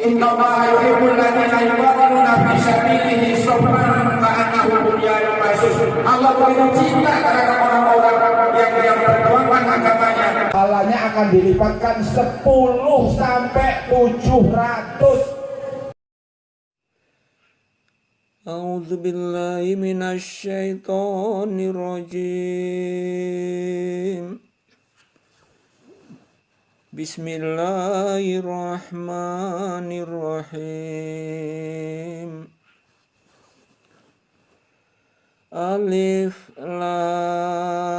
Innallaha yuhibbul ladzina yuqatiluna fi sabilihi saffan ka'annahum bunyanun marsus. Allah begitu cinta terhadap orang-orang yang berjuang agamanya. Pahalanya akan dilipatkan 10 sampai 700. A'udzu billahi minasy syaithanir rajim. Bismillahirrahmanirrahim. Alif lam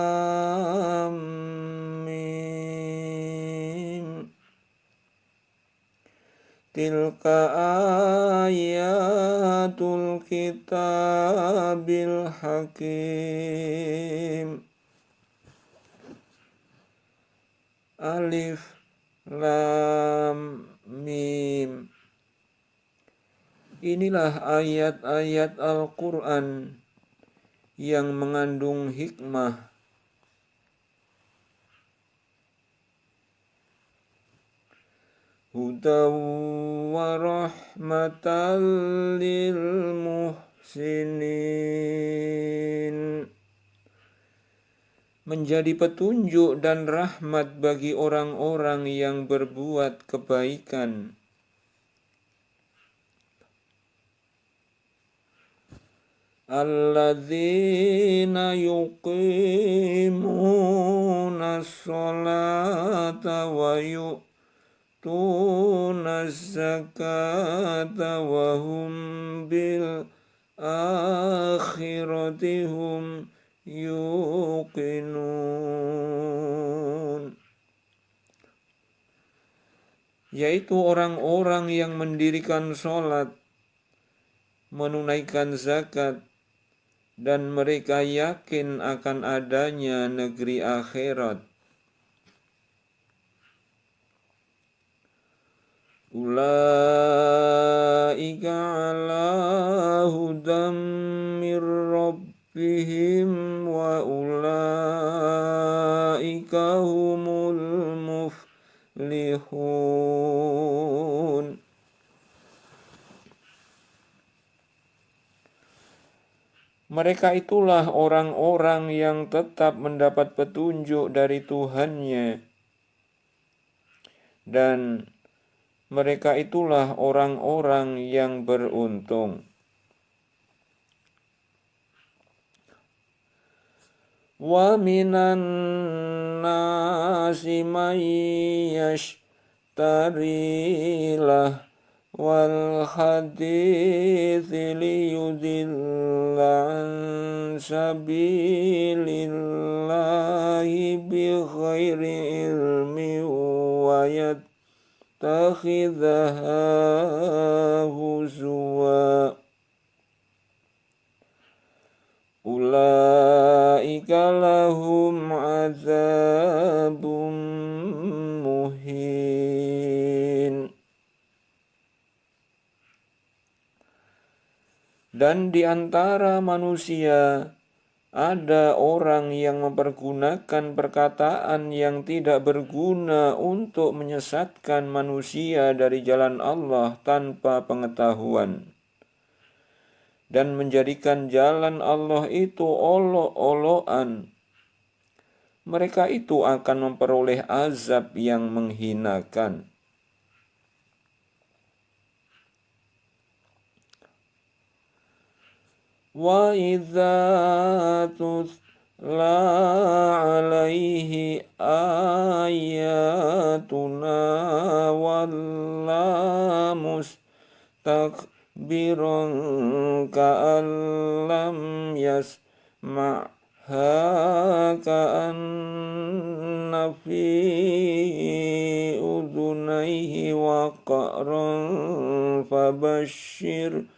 mim. Tilka ayatul kitabil hakim. Alif lam mim. Inilah ayat-ayat Al-Quran yang mengandung hikmah. Hudaw wa rahmatan lil muhsinin. Menjadi petunjuk dan rahmat bagi orang-orang yang berbuat kebaikan. Alladzina yuqimuna sholata wa yu'tuna zakata wa hum bil akhirati hum yuqinun, yaitu orang-orang yang mendirikan sholat, menunaikan zakat, dan mereka yakin akan adanya negeri akhirat. Ulaika ala hudam mir rabbihim wa ulaika humul muflihun. Mereka itulah orang-orang yang tetap mendapat petunjuk dari Tuhannya, dan mereka itulah orang-orang yang beruntung. Wa minan nasi may yashtari wal hadithi liyudilla an sabilillahi bi ghairi ilmi wa yattakhidhaha huzwa. Ulaika lahum azabun muhin. Dan di antara manusia ada orang yang mempergunakan perkataan yang tidak berguna untuk menyesatkan manusia dari jalan Allah tanpa pengetahuan, dan menjadikan jalan Allah itu olok-olokan. Mereka itu akan memperoleh azab yang menghinakan. Wa idza tutla alaihi ayatuna walla mustakbiran ka'an lam yasma'ha ka'anna fi udunaihi waqran fabashshir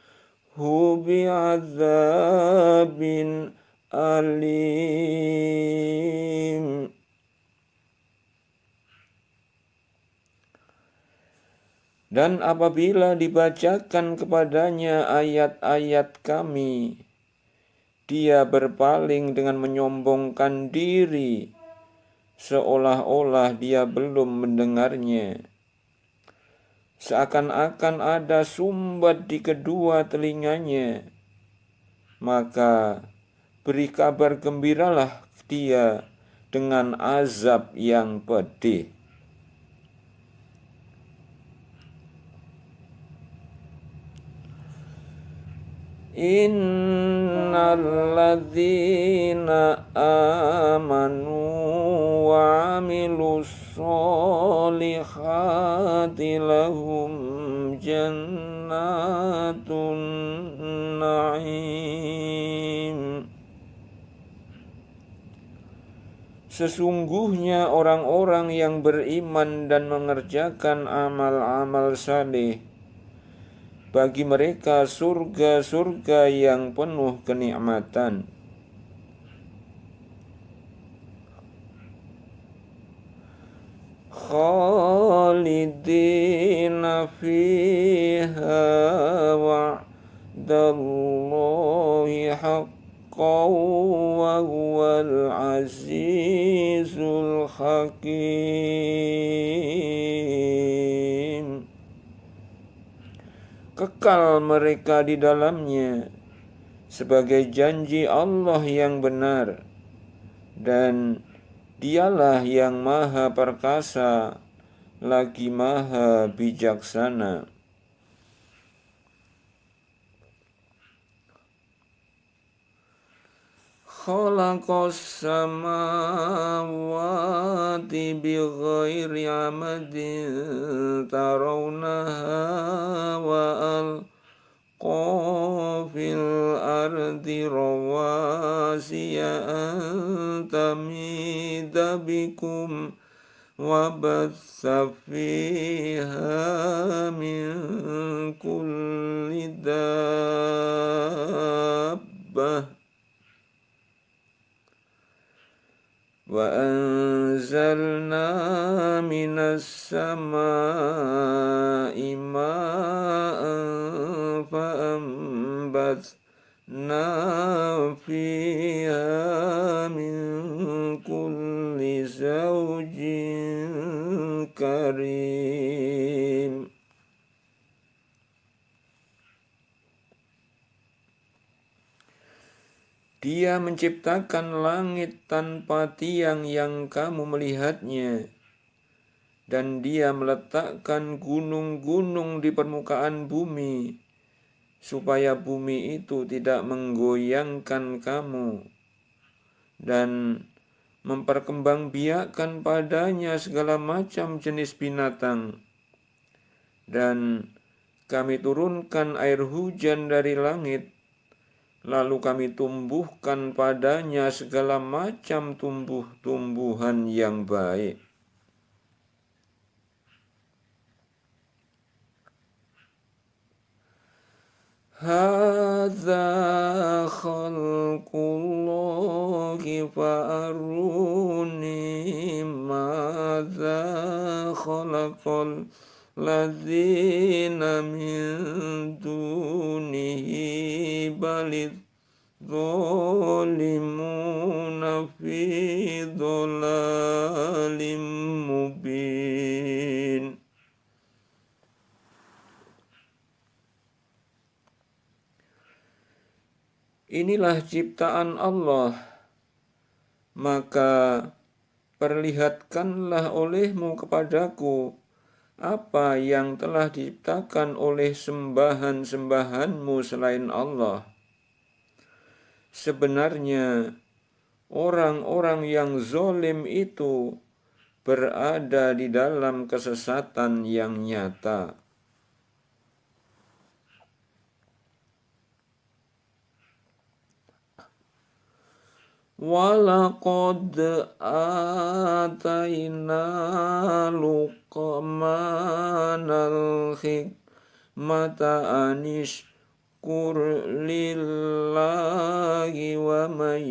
bi'adzabin alim. Dan apabila dibacakan kepadanya ayat-ayat kami, dia berpaling dengan menyombongkan diri, seolah-olah dia belum mendengarnya. seakan-akan ada sumbat di kedua telinganya, maka beri kabar gembiralah dia dengan azab yang pedih. Innal ladzina amanu wa amilus solihati lahum jannatun na'im. Sesungguhnya orang-orang yang beriman dan mengerjakan amal-amal saleh, bagi mereka surga-surga yang penuh kenikmatan. Khalidina fiha wa'dallahi haqqan wa huwal azizul hakim. Kekal mereka di dalamnya sebagai janji Allah yang benar, dan Dialah yang maha perkasa lagi maha bijaksana. Khalaqas samawati bighairi amadin tarawnaha wa alqa fil ardi rawasiya an tamida bikum wa batha fiha min kulli dabbah wa anzalna minas samaa'i ma'an fa'ambatna fiha min kulli zawjin karim. Dia menciptakan langit tanpa tiang yang kamu melihatnya, dan Dia meletakkan gunung-gunung di permukaan bumi, supaya bumi itu tidak menggoyangkan kamu, dan memperkembangbiakkan padanya segala macam jenis binatang. Dan kami turunkan air hujan dari langit, lalu kami tumbuhkan padanya segala macam tumbuh-tumbuhan yang baik. Hadza khalqullahi fa'aruni madza khalaqal ladzina min dunihi balid zalimuna fi dhalalim mubin. Inilah ciptaan Allah, maka perlihatkanlah olehmu kepadaku apa yang telah diciptakan oleh sembahan-sembahanmu selain Allah. Sebenarnya orang-orang yang zalim itu berada di dalam kesesatan yang nyata. Walaqad atayna Luqmanal hikmata anishkur lillahi wa man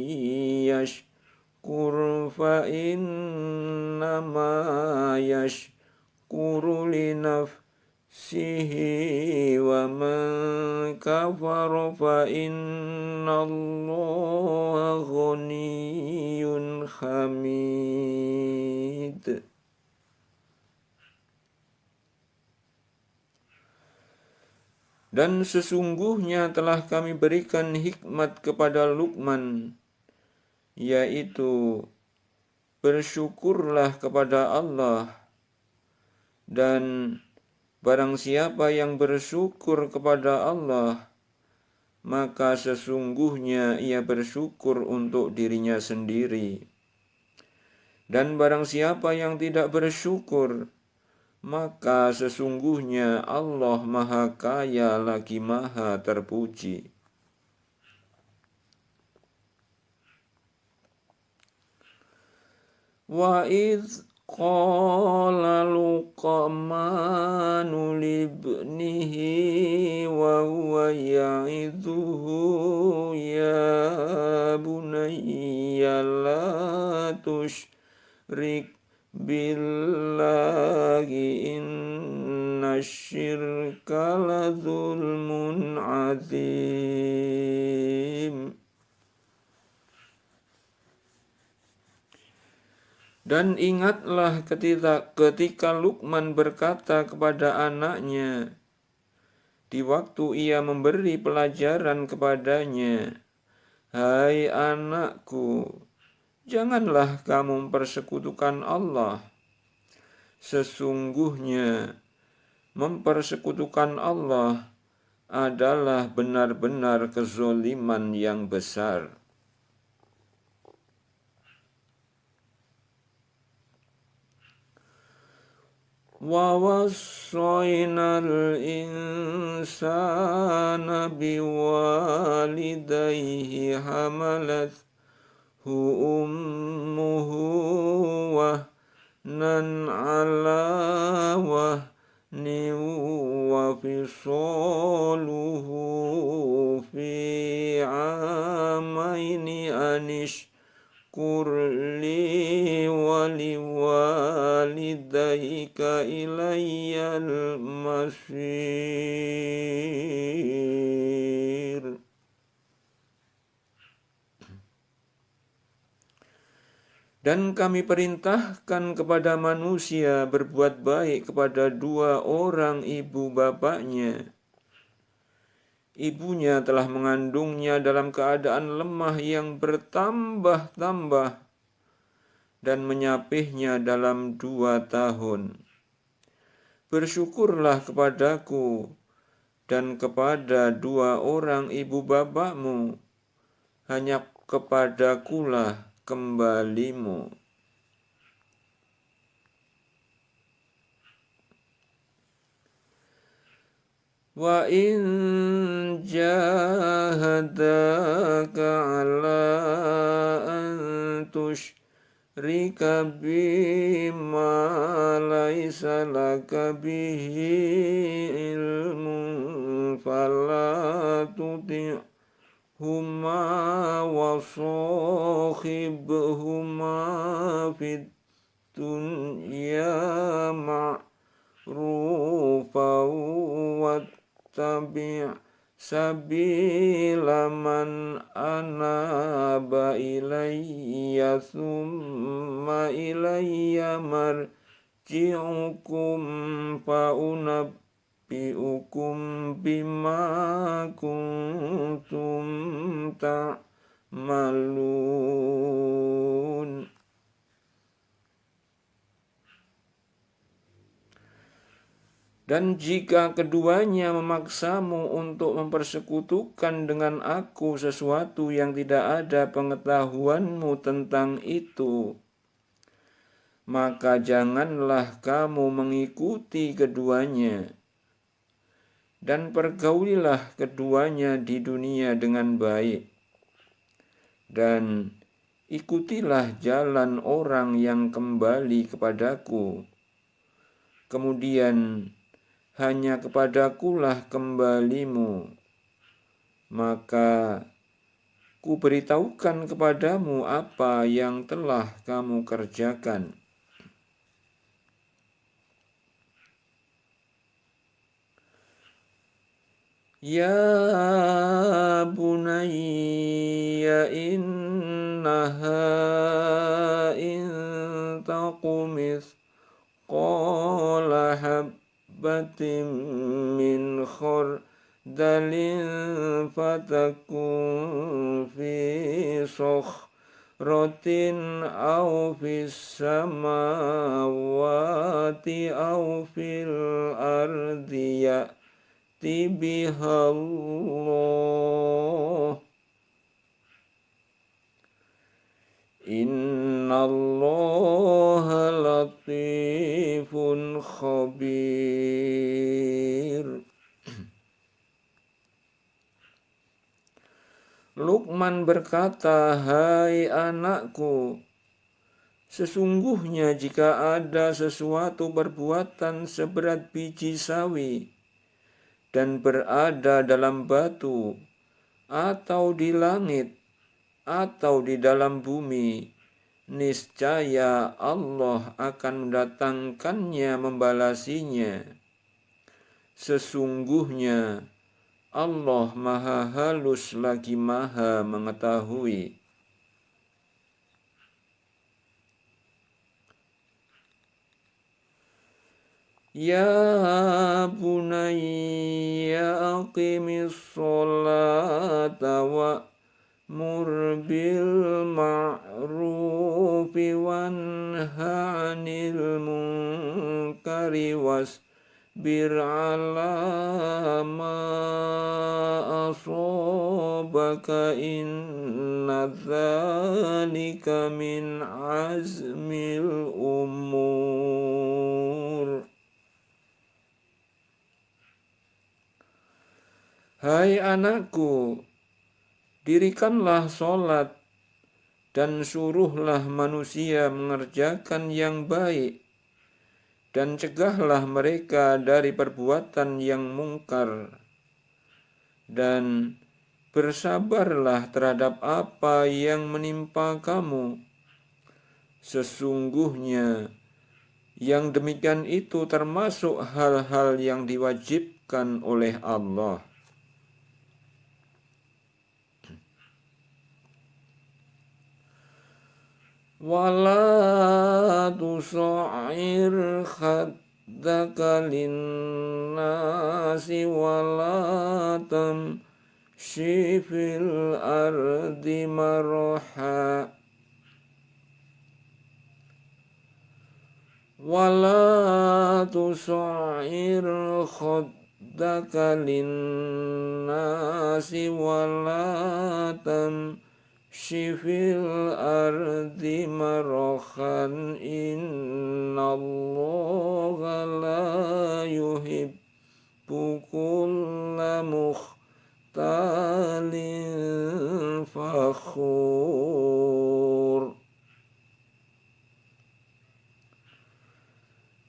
yashkur fa innama yashkuru linafsihi wa man kafara fa innallaha ghaniyyun hamid. 。 . 。 。 。 。 。 . 。 。 . 。 . 。 . 。 。 . 。 。 。 。 。 。 。 。 。 。 。 。 。 。 。 。 。 。 。 。 。 。 。 。 。 。 。 。 。 。 。 。 。 。 。 。 。 。 。 . Dan sesungguhnya telah kami berikan hikmat kepada Luqman, yaitu bersyukurlah kepada Allah, dan barang siapa yang bersyukur kepada Allah, maka sesungguhnya ia bersyukur untuk dirinya sendiri. Dan barang siapa yang tidak bersyukur, maka sesungguhnya Allah Maha Kaya lagi Maha Terpuji. Wa idh qala Luqmanu libnihi wa huwa ya'idhuhu ya bunayya la tusyrik billahi innasyirka ladzulmun adzim. Dan ingatlah ketika Luqman berkata kepada anaknya di waktu ia memberi pelajaran kepadanya, "Hai anakku, janganlah kamu mempersekutukan Allah. Sesungguhnya mempersekutukan Allah adalah benar-benar kezoliman yang besar." Wa wassayna al-insana biwalidayhi hamalathu ummuhu wahnan ala wahnin wa fisaluhu fi amaini kurli wali walidayka ilayyal masir. Dan kami perintahkan kepada manusia berbuat baik kepada dua orang ibu bapaknya. Ibunya telah mengandungnya dalam keadaan lemah yang bertambah-tambah dan menyapihnya dalam 2 tahun. Bersyukurlah kepadaku dan kepada dua orang ibu bapakmu, hanya kepadakulah kembalimu. Wa in jahadaka ala an tusyrika bima laisa laka bihi ilmun fala tuti'huma wa sahibhuma fid dunya ma'rufan wa tabi' sabila man anaba ilayya thumma ilayya marji'ukum fa unabbi'ukum bima kuntum ta'malun. Dan jika keduanya memaksamu untuk mempersekutukan dengan aku sesuatu yang tidak ada pengetahuanmu tentang itu, maka janganlah kamu mengikuti keduanya, dan pergaulilah keduanya di dunia dengan baik, dan ikutilah jalan orang yang kembali kepadaku. Kemudian hanya kepadakulah kembalimu, maka ku beritahukan kepadamu apa yang telah kamu kerjakan. Ya bunayya innaha in taqumis qala habbatin min khardalin dalin fatakun fi sokhrotin au fis samawati au fil ardi ya'ti bihallah innallaha latifun khabir. Luqman berkata, "Hai anakku, sesungguhnya jika ada sesuatu perbuatan seberat biji sawi dan berada dalam batu atau di langit atau di dalam bumi, niscaya Allah akan mendatangkannya membalasinya. Sesungguhnya Allah maha halus lagi maha mengetahui." Ya bunayya aqimis sholata wa'mur bil ma'rufi wanha 'anil munkari wasbir 'ala ma asabaka inna dzalika min azmil umur. Hai anakku, dirikanlah sholat dan suruhlah manusia mengerjakan yang baik dan cegahlah mereka dari perbuatan yang mungkar dan bersabarlah terhadap apa yang menimpa kamu. Sesungguhnya yang demikian itu termasuk hal-hal yang diwajibkan oleh Allah. Wala tusa'ir khaddaka linnasi wala tamshi fil ardi maraha wala tusa'ir khaddaka linnasi wala fil ardi marahan innallaha la yuhibbu kulla mukhtalin fakhur.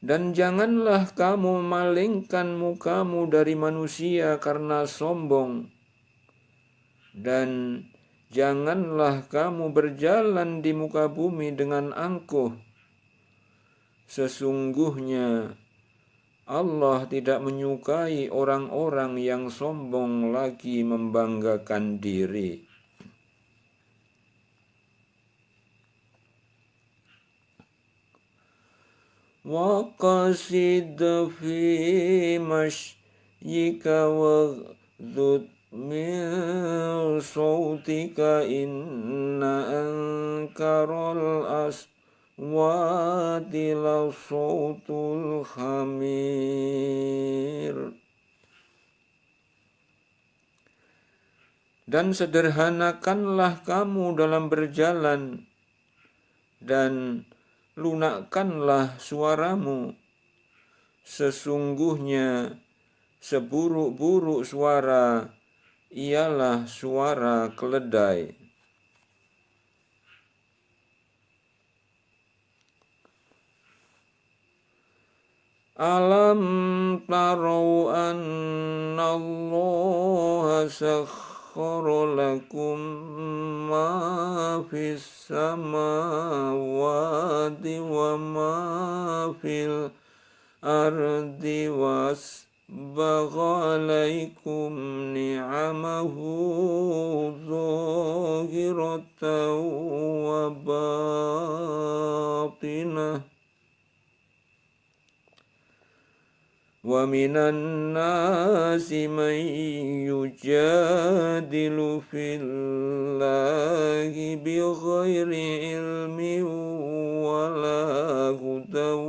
Dan janganlah kamu memalingkan mukamu dari manusia karena sombong, dan janganlah kamu berjalan di muka bumi dengan angkuh. Sesungguhnya Allah tidak menyukai orang-orang yang sombong lagi membanggakan diri. Waqasid fi mashyika waghdud min sautika inna ankaral aswati la sautul hamir. Dan sederhanakanlah kamu dalam berjalan, dan lunakkanlah suaramu. Sesungguhnya seburuk-buruk suara ialah suara keledai. Alam tarau anna Allah sakhkhara lakum ma fis samawati wa ma fil ardi wasbagha alaikum ni'amahu zahiratan wa batinah Wa minan nasi man yujadilu fillahi bighairi ilmin wala hudan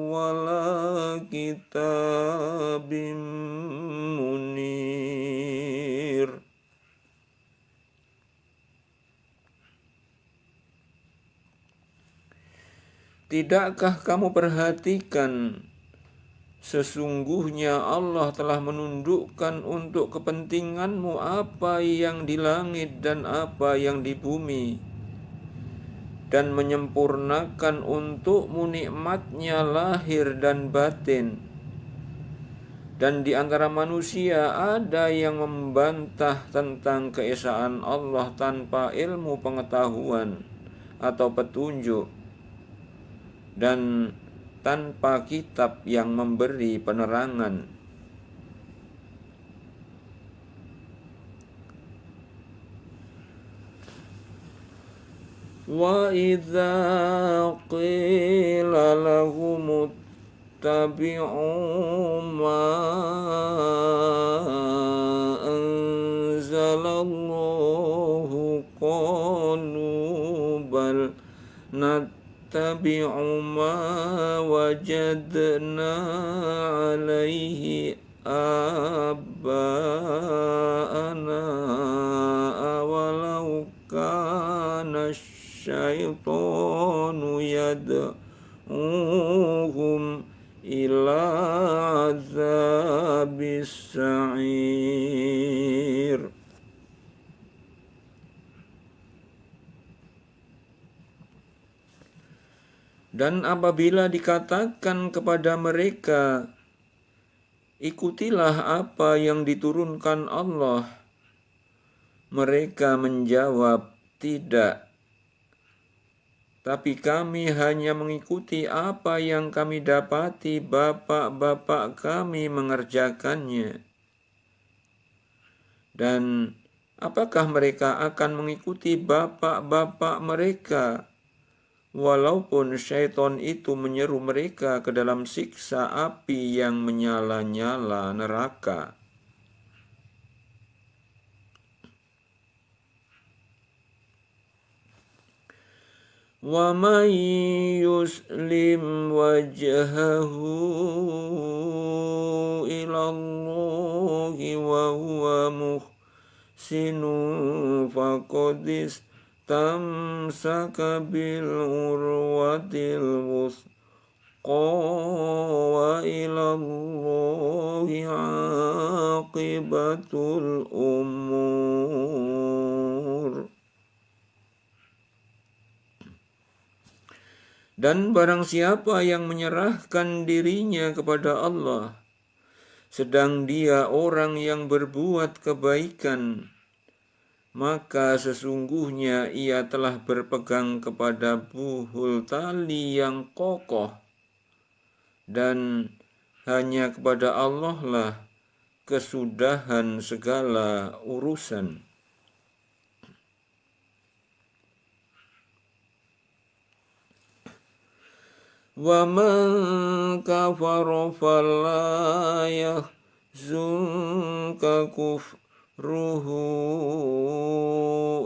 wala kitabim munir. Tidakkah kamu perhatikan sesungguhnya Allah telah menundukkan untuk kepentinganmu apa yang di langit dan apa yang di bumi, dan menyempurnakan untukmu nikmatnya lahir dan batin. Dan di antara manusia ada yang membantah tentang keesaan Allah tanpa ilmu pengetahuan atau petunjuk, dan tanpa kitab yang memberi penerangan. Wa idza qila lahum ittabi'u ma anzalallahu qalu bal nattabi'u ma wajadna alaihi aba'ana awalau kana syaitanu yad'uhum ila azabis sa'ir. Dan apabila dikatakan kepada mereka, ikutilah apa yang diturunkan Allah, mereka menjawab, tidak. Tapi kami hanya mengikuti apa yang kami dapati bapak-bapak kami mengerjakannya. Dan apakah mereka akan mengikuti bapak-bapak mereka, walaupun syaitan itu menyeru mereka ke dalam siksa api yang menyala-nyala neraka? Wa man yuslim wajhahu ila Allahi wa huwa muhsinun faqad istamsaka bil urwatil wuthqa wa ila Allahi aqibatul umur. Dan barang siapa yang menyerahkan dirinya kepada Allah, sedang dia orang yang berbuat kebaikan, maka sesungguhnya ia telah berpegang kepada buhul tali yang kokoh, dan hanya kepada Allah lah kesudahan segala urusan. Wa man kafara fala yahzunka kufruhu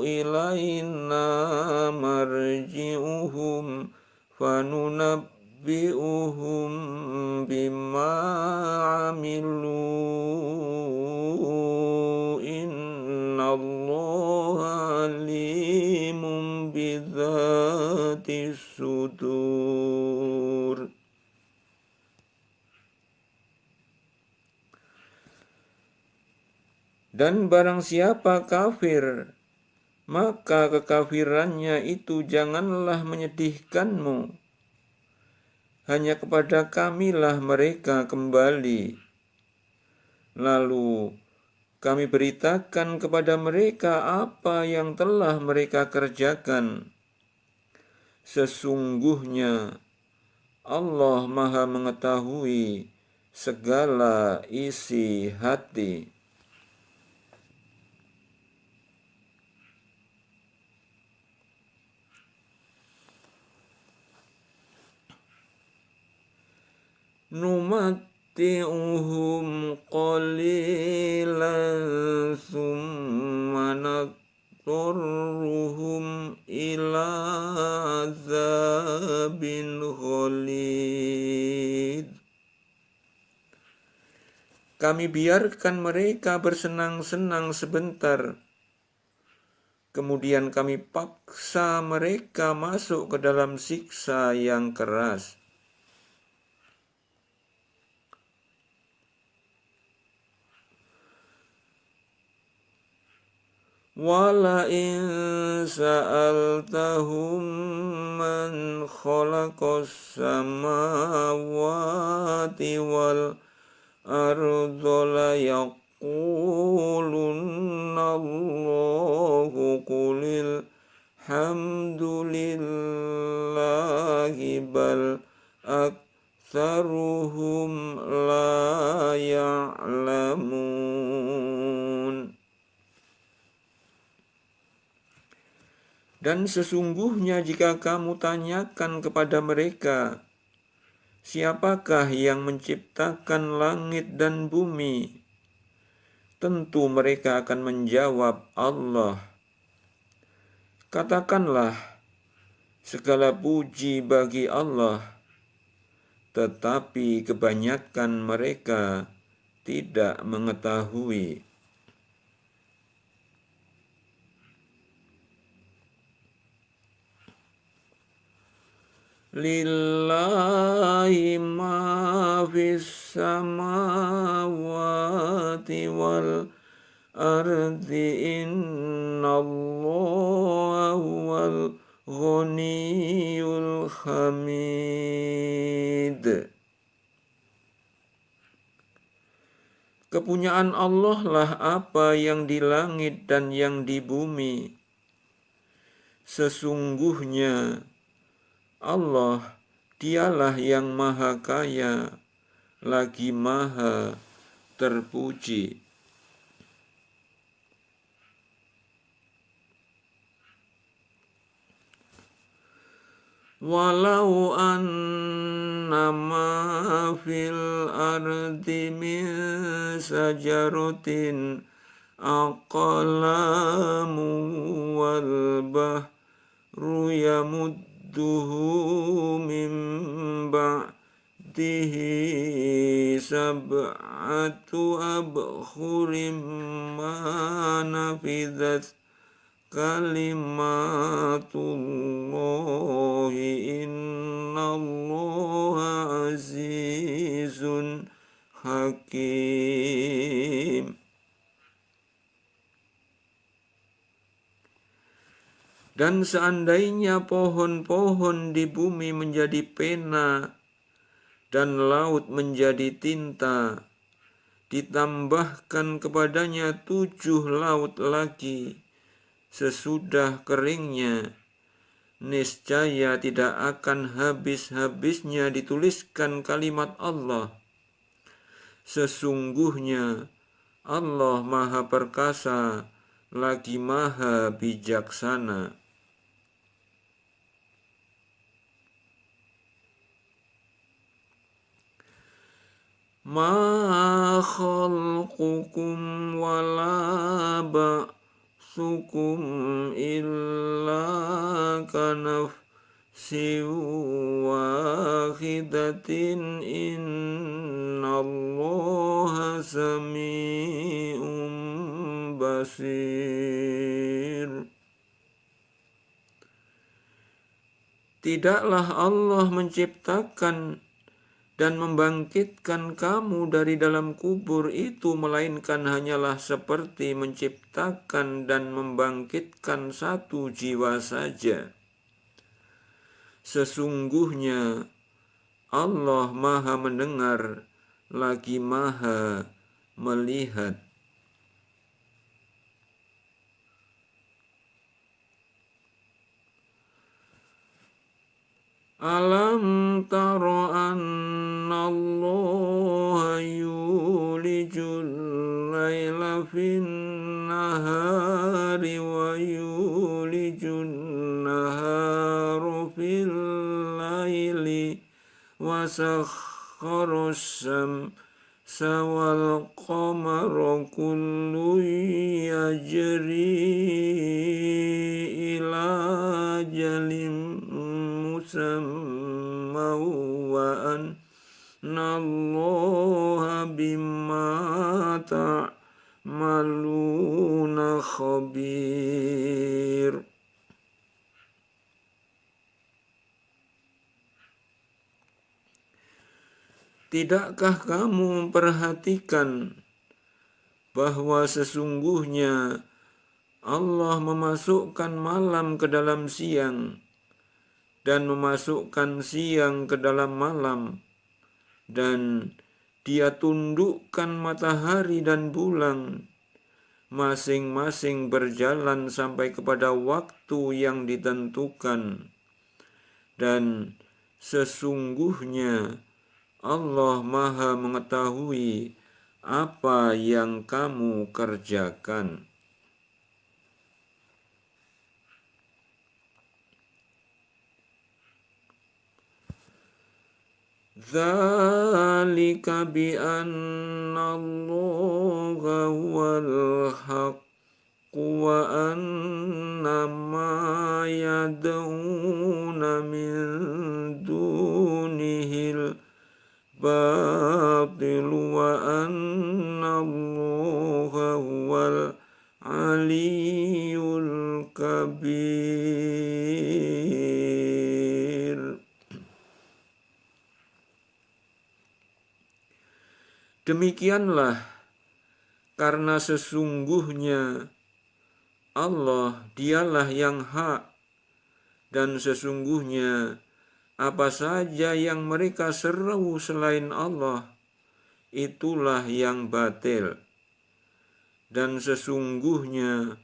ilaina marji'uhum fanunabbi'uhum bima amilu innallaha alimun bidzatis sudur. Dan barang siapa kafir, maka kekafirannya itu janganlah menyedihkanmu. Hanya kepada Kamilah mereka kembali. Lalu kami beritakan kepada mereka apa yang telah mereka kerjakan. Sesungguhnya Allah Maha mengetahui segala isi hati. نمتعهم قليلا ثم نضطرهم إلى عذاب غليظ. Kami biarkan mereka bersenang-senang sebentar, kemudian kami paksa mereka masuk ke dalam siksa yang keras. وَلَئِن سَأَلْتَهُم مَّنْ خَلَقَ السَّمَاوَاتِ وَالْأَرْضَ لَيَقُولُنَّ اللَّهُ قُلِ الْحَمْدُ لِلَّهِ بَلْ أَكْثَرُهُمْ لَا يَعْلَمُونَ. Dan sesungguhnya jika kamu tanyakan kepada mereka, siapakah yang menciptakan langit dan bumi? Tentu mereka akan menjawab, Allah. Katakanlah, segala puji bagi Allah, tetapi kebanyakan mereka tidak mengetahui. Lillahi ma fis samawati wal ardi innallaha huwal ghaniyul hamid. Kepunyaan Allah lah apa yang di langit dan yang di bumi. Sesungguhnya Allah, dialah yang maha kaya, lagi maha terpuji. Walau annama fil ardi min sajaratin aqlamu wal bahru yamudduhu min ba'dihi sab'atu abhurim ma nafidat kalimatullahi innallaha azizun hakim. Dan seandainya pohon-pohon di bumi menjadi pena dan laut menjadi tinta, ditambahkan kepadanya 7 laut lagi sesudah keringnya, niscaya tidak akan habis-habisnya dituliskan kalimat Allah. Sesungguhnya Allah Maha Perkasa, lagi Maha Bijaksana. Ma khalqukum wala ba'thukum illa kanafsin wahidatin innallaha sami'un basir. Tidaklah Allah menciptakan dan membangkitkan kamu dari dalam kubur itu, melainkan hanyalah seperti menciptakan dan membangkitkan satu jiwa saja. Sesungguhnya Allah Maha mendengar, lagi Maha melihat. Alam tara anna Allah yulijul laila fin nahari wa yulijun nahara fil laili wa sakhkhara wal qamara kullu yajri ila ajalin musamma wa annallaha bimma ta'maluna khabir. Tidakkah kamu memperhatikan bahwa sesungguhnya Allah memasukkan malam ke dalam siang dan memasukkan siang ke dalam malam, dan Dia tundukkan matahari dan bulan, masing-masing berjalan sampai kepada waktu yang ditentukan, dan sesungguhnya Allah Maha mengetahui apa yang kamu kerjakan. Dzalika bi anna Allaha huwal haqq wa anna ma yad'una min dunihil batil wa anna Allaha huwal aliyyul kabir. Demikianlah karena sesungguhnya Allah Dialah yang hak, dan sesungguhnya apa saja yang mereka seru selain Allah, itulah yang batil. Dan sesungguhnya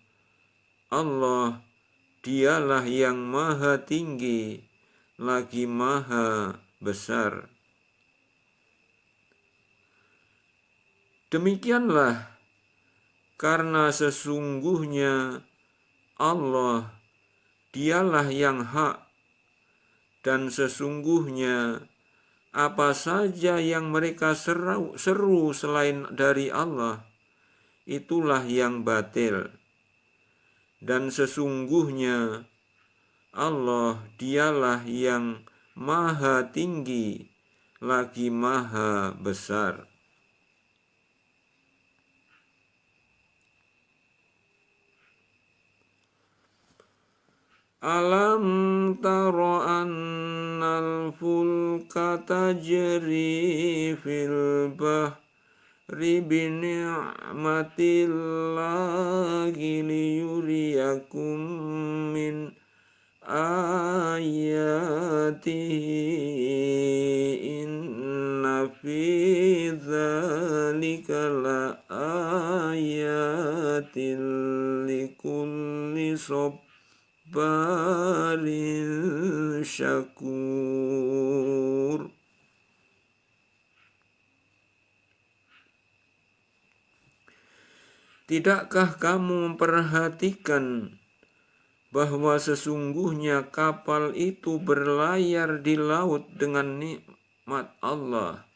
Allah Dialah yang maha tinggi, lagi maha besar. Demikianlah karena sesungguhnya Allah Dialah yang hak, dan sesungguhnya apa saja yang mereka seru selain dari Allah, itulah yang batil. Dan sesungguhnya Allah Dialah yang maha tinggi, lagi maha besar. Alam taro annal fulka tajri fil bahri bini'matillahi liyuriyakum min ayatihi inna fi dzalika la ayatin likulli sabarin syakur. Tidakkah kamu memperhatikan bahwa sesungguhnya kapal itu berlayar di laut dengan nikmat Allah,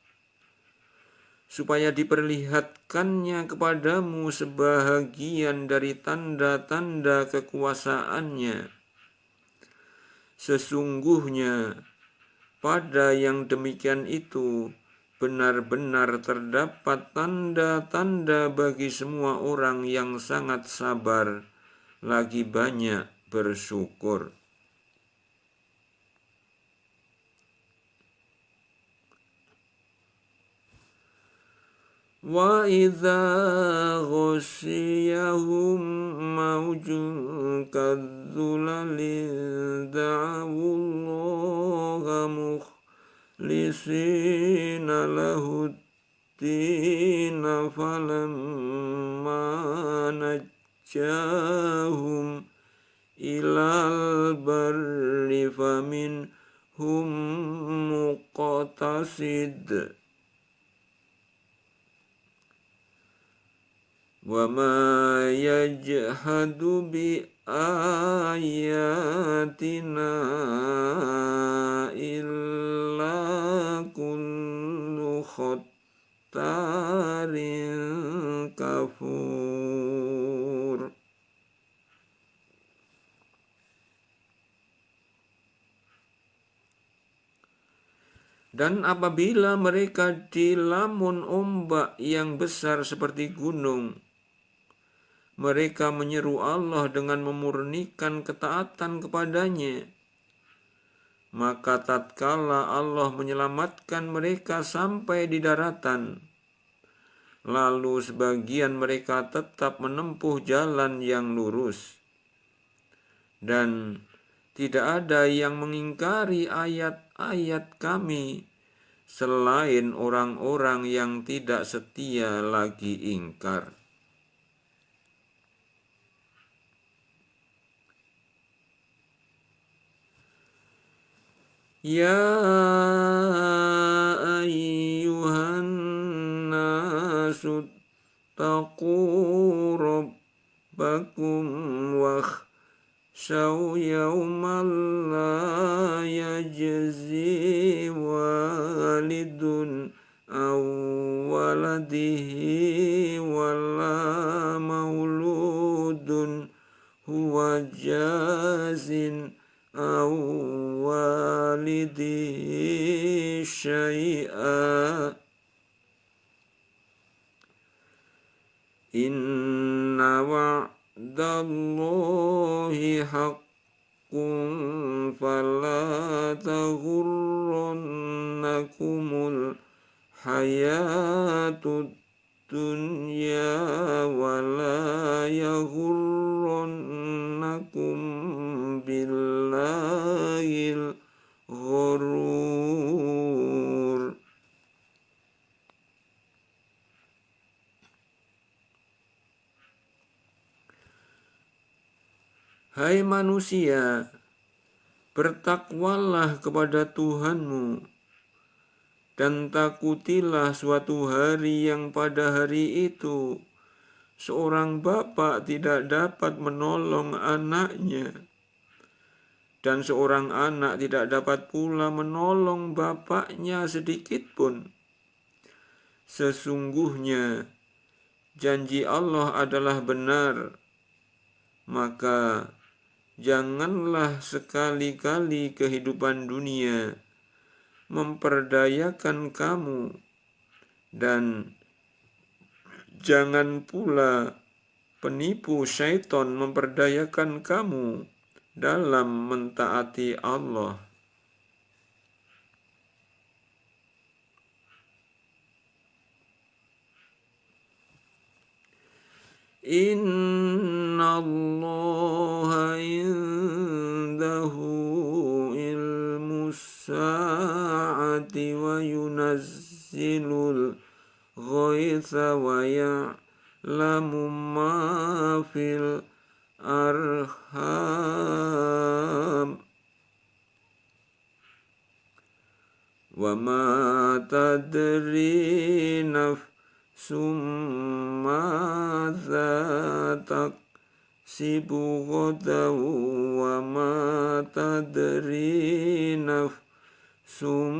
supaya diperlihatkannya kepadamu sebahagian dari tanda-tanda kekuasaannya. Sesungguhnya pada yang demikian itu benar-benar terdapat tanda-tanda bagi semua orang yang sangat sabar, lagi banyak bersyukur. Wa idza ghasyiyahum mawjun kadzulalin da'awullaha mukhlisina lahuddina falamma najjahum ilal barri faminhum muqtasid wa ma yajhadu bi ayatina illa kullu khattarin mukhtarin kafur. Dan apabila mereka dilamun ombak yang besar seperti gunung, mereka menyeru Allah dengan memurnikan ketaatan kepadanya. Maka tatkala Allah menyelamatkan mereka sampai di daratan, lalu sebagian mereka tetap menempuh jalan yang lurus. Dan tidak ada yang mengingkari ayat-ayat kami selain orang-orang yang tidak setia lagi ingkar. Ya ayyuhan nasu taqu rabbakum wakhshaw yawman la yajzi walidun aw waladihi wala mauludun huwa jazin aw walidihi syai'a. Inna wa'dallahi haqqun fala taghurrannakumul hayatud dunya wala yaghurrannakum billahil ghurur. Hai manusia, bertakwalah kepada Tuhanmu, dan takutilah suatu hari yang pada hari itu seorang bapa tidak dapat menolong anaknya, dan seorang anak tidak dapat pula menolong bapaknya sedikit pun. Sesungguhnya janji Allah adalah benar, maka janganlah sekali-kali kehidupan dunia memperdayakan kamu, dan jangan pula penipu syaitan memperdayakan kamu dalam mentaati Allah. Inna Allah indahu ilmus sa'ati wa yunazzilul ghaitha wa ya'lamu ma fil arham wa ma tadri madza taksibu ghadan wa ma tadri nafsum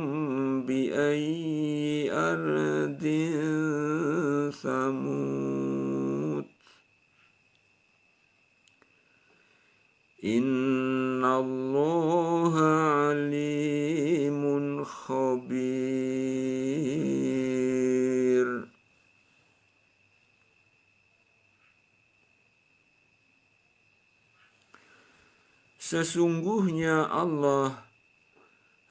bi ayyi ardin thamut. Innallaha alimun khabir. Sesungguhnya Allah,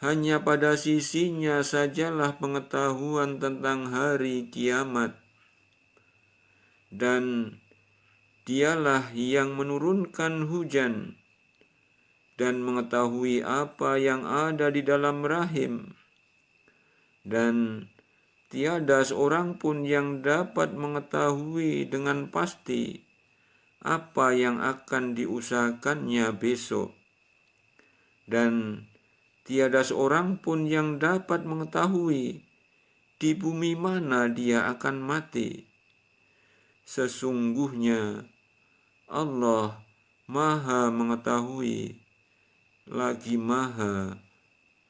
hanya pada sisinya sajalah pengetahuan tentang hari kiamat, dan Dialah yang menurunkan hujan dan mengetahui apa yang ada di dalam rahim, dan tiada seorang pun yang dapat mengetahui dengan pasti apa yang akan diusahakannya besok, dan tiada seorang pun yang dapat mengetahui di bumi mana dia akan mati. Sesungguhnya Allah Maha mengetahui lagi Maha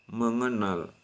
mengenal.